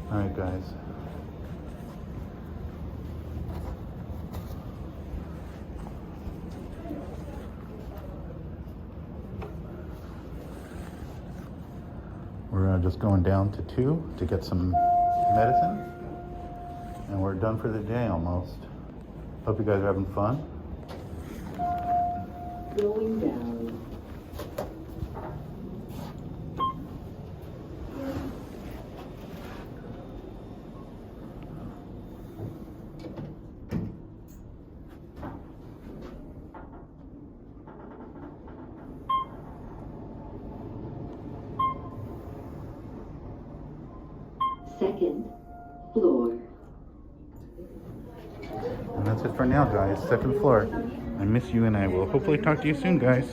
All right, guys. We're just going down to 2 to get some medicine. And we're done for the day almost. Hope you guys are having fun. Going down. Second floor. And that's it for now, guys. 2nd floor. I miss you, and I will hopefully talk to you soon, guys.